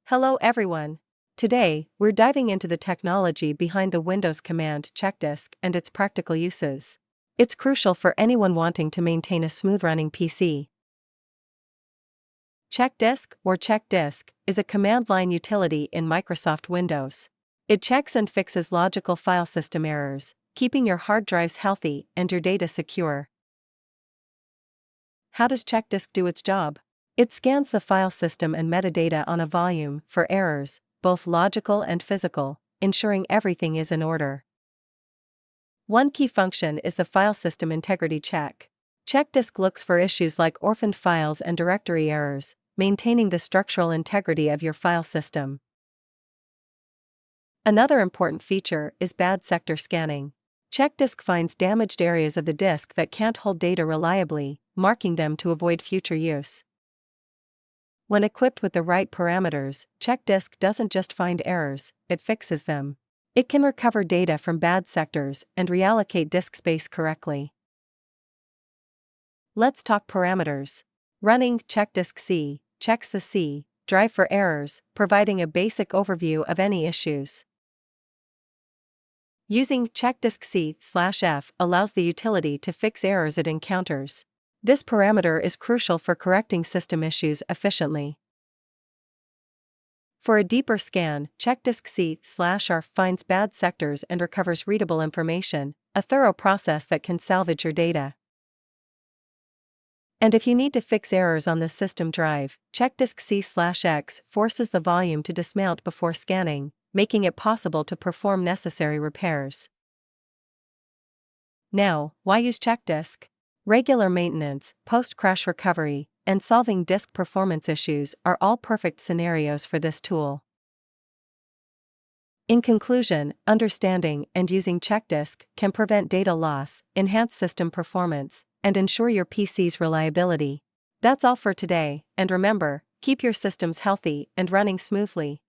Hello everyone. Today, we're diving into the technology behind the Windows command CHKDSK and its practical uses. It's crucial for anyone wanting to maintain a smooth-running PC. CHKDSK, or check disk, is a command-line utility in Microsoft Windows. It checks and fixes logical file system errors, keeping your hard drives healthy and your data secure. How does CHKDSK do its job? It scans the file system and metadata on a volume for errors, both logical and physical, ensuring everything is in order. One key function is the file system integrity check. CHKDSK looks for issues like orphaned files and directory errors, maintaining the structural integrity of your file system. Another important feature is bad sector scanning. CHKDSK finds damaged areas of the disk that can't hold data reliably, marking them to avoid future use. When equipped with the right parameters, CHKDSK doesn't just find errors, it fixes them. It can recover data from bad sectors and reallocate disk space correctly. Let's talk parameters. Running CHKDSK C checks the C drive for errors, providing a basic overview of any issues. Using CHKDSK C/F allows the utility to fix errors it encounters. This parameter is crucial for correcting system issues efficiently. For a deeper scan, CHKDSK C/R finds bad sectors and recovers readable information, a thorough process that can salvage your data. And if you need to fix errors on the system drive, CHKDSK C/X forces the volume to dismount before scanning, making it possible to perform necessary repairs. Now, why use CHKDSK? Regular maintenance, post-crash recovery, and solving disk performance issues are all perfect scenarios for this tool. In conclusion, understanding and using CHKDSK can prevent data loss, enhance system performance, and ensure your PC's reliability. That's all for today, and remember, keep your systems healthy and running smoothly.